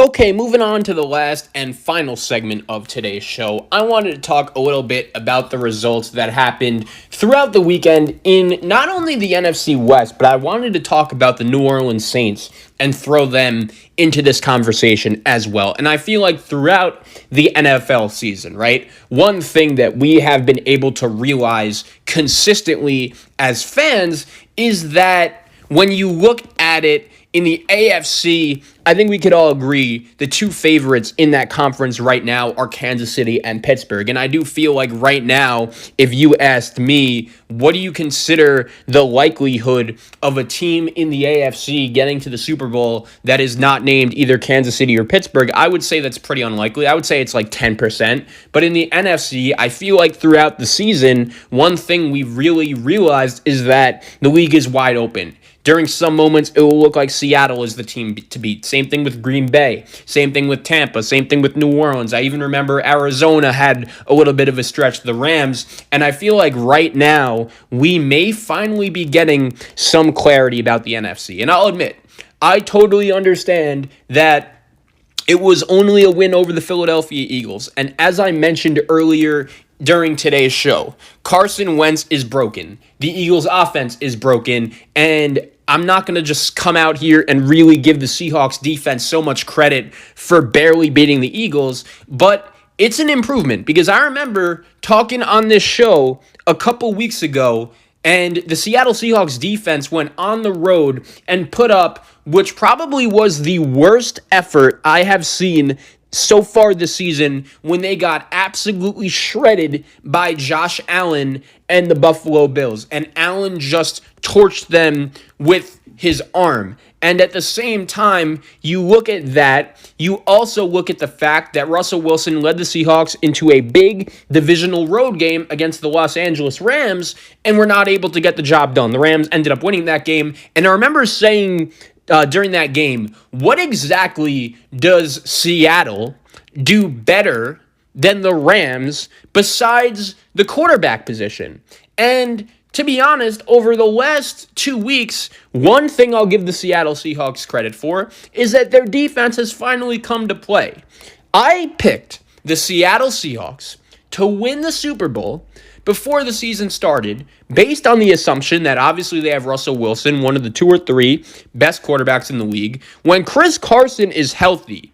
Okay, moving on to the last and final segment of today's show, I wanted to talk a little bit about the results that happened throughout the weekend in not only the NFC West, but I wanted to talk about the New Orleans Saints and throw them into this conversation as well. And I feel like throughout the NFL season, right, one thing that we have been able to realize consistently as fans is that when you look at it in the AFC, I think we could all agree the two favorites in that conference right now are Kansas City and Pittsburgh. And I do feel like right now, if you asked me, what do you consider the likelihood of a team in the AFC getting to the Super Bowl that is not named either Kansas City or Pittsburgh? I would say that's pretty unlikely. I would say it's like 10%. But in the NFC, I feel like throughout the season, one thing we really realized is that the league is wide open. During some moments, it will look like Seattle is the team to beat. Same thing with Green Bay. Same thing with Tampa. Same thing with New Orleans. I even remember Arizona had a little bit of a stretch, the Rams. And I feel like right now, we may finally be getting some clarity about the NFC. And I'll admit, I totally understand that it was only a win over the Philadelphia Eagles. And as I mentioned earlier during today's show, Carson Wentz is broken. The Eagles' offense is broken. And I'm not going to just come out here and really give the Seahawks defense so much credit for barely beating the Eagles, but it's an improvement because I remember talking on this show a couple weeks ago, and the Seattle Seahawks defense went on the road and put up, which probably was the worst effort I have seen so far this season, when they got absolutely shredded by Josh Allen and the Buffalo Bills. And Allen just torched them with his arm. And at the same time, you look at that, you also look at the fact that Russell Wilson led the Seahawks into a big divisional road game against the Los Angeles Rams, and were not able to get the job done. The Rams ended up winning that game. And I remember saying during that game, what exactly does Seattle do better than the Rams besides the quarterback position? And to be honest, over the last 2 weeks, one thing I'll give the Seattle Seahawks credit for is that their defense has finally come to play. I picked the Seattle Seahawks to win the Super Bowl before the season started, based on the assumption that obviously they have Russell Wilson, one of the 2 or 3 best quarterbacks in the league. When Chris Carson is healthy,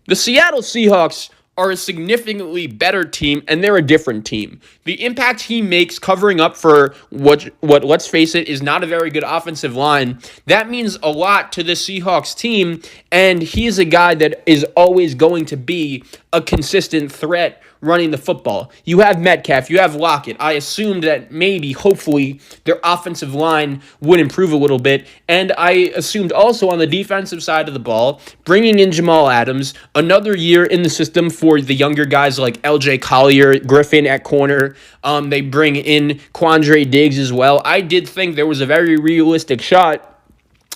the Seattle Seahawks are a significantly better team, and they're a different team. The impact he makes covering up for what let's face it, is not a very good offensive line, that means a lot to the Seahawks team, and he is a guy that is always going to be a consistent threat running the football. You have Metcalf, you have Lockett. I assumed that maybe, hopefully, their offensive line would improve a little bit, and I assumed also on the defensive side of the ball, bringing in Jamal Adams, another year in the system for the younger guys like LJ Collier, Griffin at corner. They bring in Quandre Diggs as well. I did think there was a very realistic shot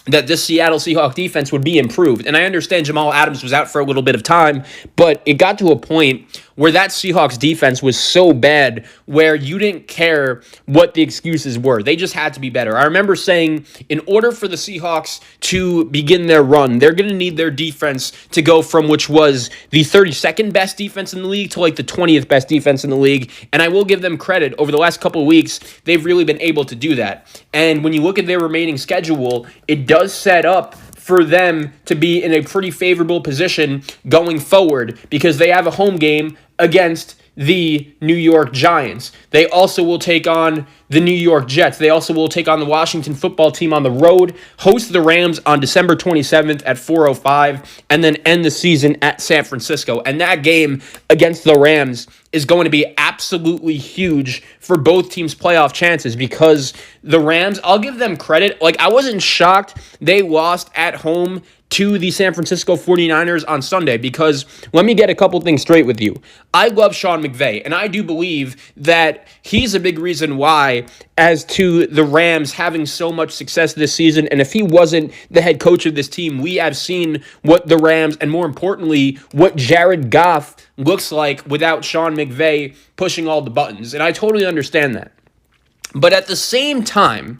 that this Seattle Seahawks defense would be improved. And I understand Jamal Adams was out for a little bit of time, but it got to a point where that Seahawks defense was so bad where you didn't care what the excuses were. They just had to be better. I remember saying, in order for the Seahawks to begin their run, they're going to need their defense to go from which was the 32nd best defense in the league to like the 20th best defense in the league. And I will give them credit. Over the last couple of weeks, they've really been able to do that. And when you look at their remaining schedule, it does set up for them to be in a pretty favorable position going forward because they have a home game against the New York Giants. They also will take on the New York Jets. They also will take on the Washington football team on the road, host the Rams on December 27th at 4:05, and then end the season at San Francisco. And that game against the Rams is going to be absolutely huge for both teams' playoff chances because the Rams, I'll give them credit. Like, I wasn't shocked they lost at home to the San Francisco 49ers on Sunday because let me get a couple things straight with you. I love Sean McVay, and I do believe that he's a big reason why as to the Rams having so much success this season. And if he wasn't the head coach of this team, we have seen what the Rams, and more importantly, what Jared Goff looks like without Sean McVay pushing all the buttons. And I totally understand that. But at the same time,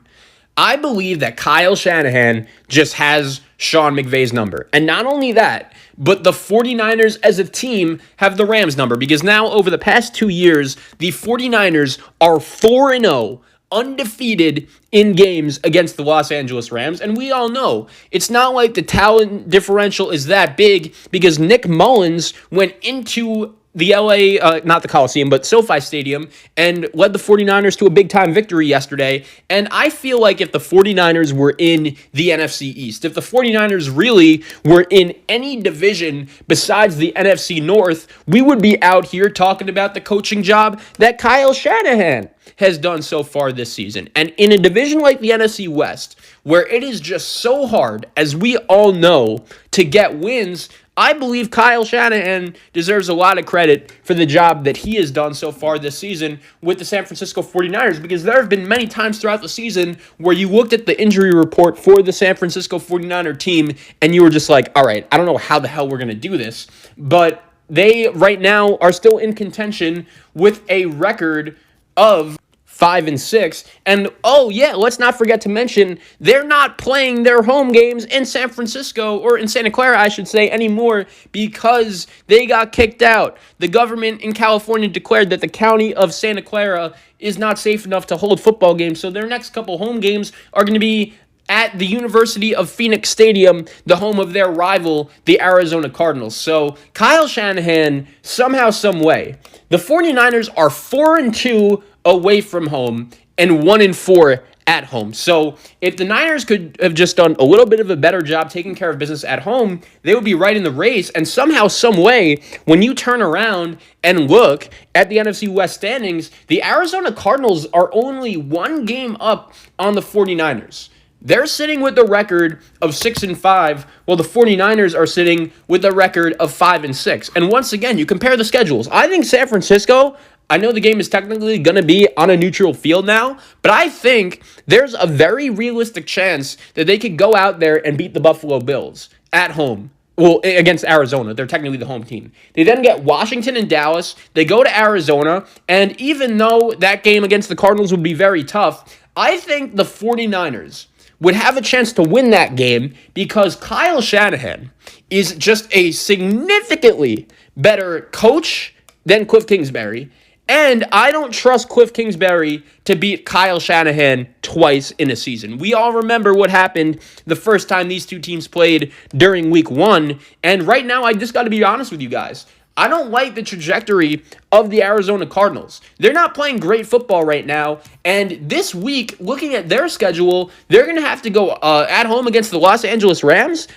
I believe that Kyle Shanahan just has Sean McVay's number. And not only that, but the 49ers as a team have the Rams number, because now over the past 2 years, the 49ers are 4-0, undefeated in games against the Los Angeles Rams. And we all know it's not like the talent differential is that big, because Nick Mullins went into the LA, not the Coliseum, but SoFi Stadium, and led the 49ers to a big-time victory yesterday. And I feel like if the 49ers were in the NFC East, if the 49ers really were in any division besides the NFC North, we would be out here talking about the coaching job that Kyle Shanahan has done so far this season. And in a division like the NFC West, where it is just so hard, as we all know, to get wins, I believe Kyle Shanahan deserves a lot of credit for the job that he has done so far this season with the San Francisco 49ers, because there have been many times throughout the season where you looked at the injury report for the San Francisco 49er team and you were just like, all right, I don't know how the hell we're going to do this, but they right now are still in contention with a record of 5-6. And oh yeah, let's not forget to mention they're not playing their home games in San Francisco, or in Santa Clara, I should say, anymore, because they got kicked out. The government in California declared that the county of Santa Clara is not safe enough to hold football games, so their next couple home games are going to be at the University of Phoenix Stadium, the home of their rival, the Arizona Cardinals. So Kyle Shanahan, somehow, some way, the 49ers are 4-2 away from home and 1-4 at home. So if the Niners could have just done a little bit of a better job taking care of business at home, they would be right in the race. And somehow, some way, when you turn around and look at the NFC West standings, the Arizona Cardinals are only one game up on the 49ers. They're sitting with a record of 6-5, while the 49ers are sitting with a record of 5-6. And once again, you compare the schedules. I think San Francisco, I know the game is technically going to be on a neutral field now, but I think there's a very realistic chance that they could go out there and beat the Buffalo Bills at home. Well, against Arizona. They're technically the home team. They then get Washington and Dallas. They go to Arizona. And even though that game against the Cardinals would be very tough, I think the 49ers would have a chance to win that game, because Kyle Shanahan is just a significantly better coach than Cliff Kingsbury. And I don't trust Cliff Kingsbury to beat Kyle Shanahan twice in a season. We all remember what happened the first time these two teams played during week 1. And right now, I just got to be honest with you guys. I don't like the trajectory of the Arizona Cardinals. They're not playing great football right now. And this week, looking at their schedule, they're going to have to go at home against the Los Angeles Rams.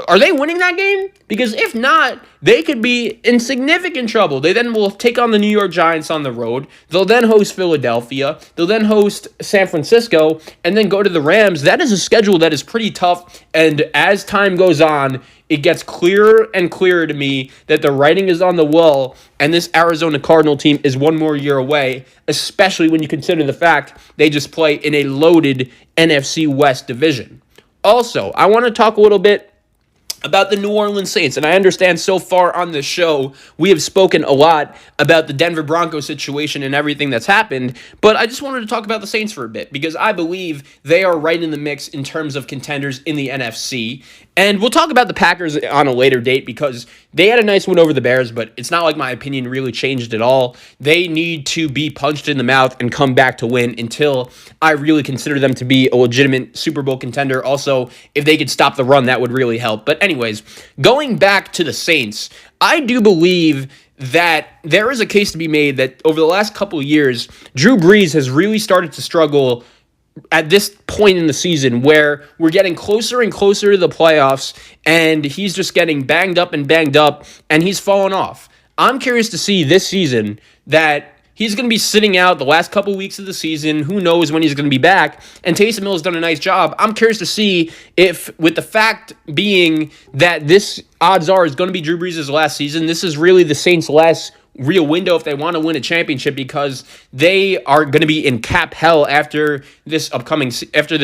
Are they winning that game? Because if not, they could be in significant trouble. They then will take on the New York Giants on the road. They'll then host Philadelphia. They'll then host San Francisco, and then go to the Rams. That is a schedule that is pretty tough. And as time goes on, it gets clearer and clearer to me that the writing is on the wall, and this Arizona Cardinal team is one more year away, especially when you consider the fact they just play in a loaded NFC West division. Also, I want to talk a little bit about the New Orleans Saints. And I understand so far on this show, we have spoken a lot about the Denver Broncos situation and everything that's happened, but I just wanted to talk about the Saints for a bit, because I believe they are right in the mix in terms of contenders in the NFC. And we'll talk about the Packers on a later date, because they had a nice win over the Bears, but it's not like my opinion really changed at all. They need to be punched in the mouth and come back to win until I really consider them to be a legitimate Super Bowl contender. Also, if they could stop the run, that would really help. But anyways, going back to the Saints, I do believe that there is a case to be made that over the last couple of years, Drew Brees has really started to struggle at this point in the season, where we're getting closer and closer to the playoffs, and he's just getting banged up, and he's fallen off. I'm curious to see this season that he's going to be sitting out the last couple weeks of the season. Who knows when he's going to be back? And Taysom Hill has done a nice job. I'm curious to see if, with the fact being that this odds are is going to be Drew Brees' last season, this is really the Saints' last real window if they want to win a championship, because they are going to be in cap hell after this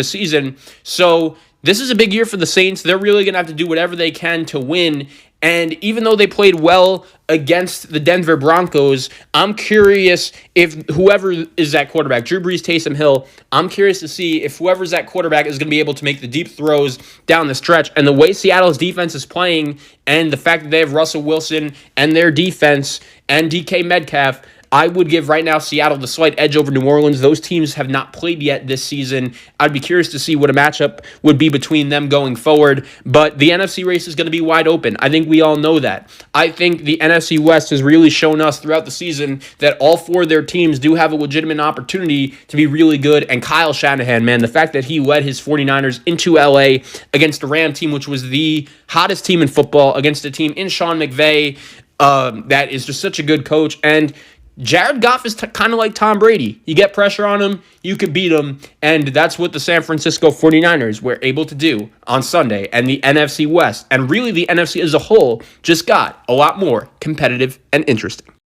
season. So this is a big year for the Saints. They're really going to have to do whatever they can to win. And even though they played well against the Denver Broncos, I'm curious if whoever is at quarterback, Drew Brees, Taysom Hill, I'm curious to see if whoever's at quarterback is going to be able to make the deep throws down the stretch. And the way Seattle's defense is playing and the fact that they have Russell Wilson and their defense and DK Metcalf, I would give right now Seattle the slight edge over New Orleans. Those teams have not played yet this season. I'd be curious to see what a matchup would be between them going forward. But the NFC race is going to be wide open. I think we all know that. I think the NFC West has really shown us throughout the season that all four of their teams do have a legitimate opportunity to be really good. And Kyle Shanahan, man, the fact that he led his 49ers into LA against the Ram team, which was the hottest team in football, against a team in Sean McVay, that is just such a good coach. And Jared Goff is kind of like Tom Brady. You get pressure on him, you could beat him, and that's what the San Francisco 49ers were able to do on Sunday. And the NFC West, and really the NFC as a whole, just got a lot more competitive and interesting.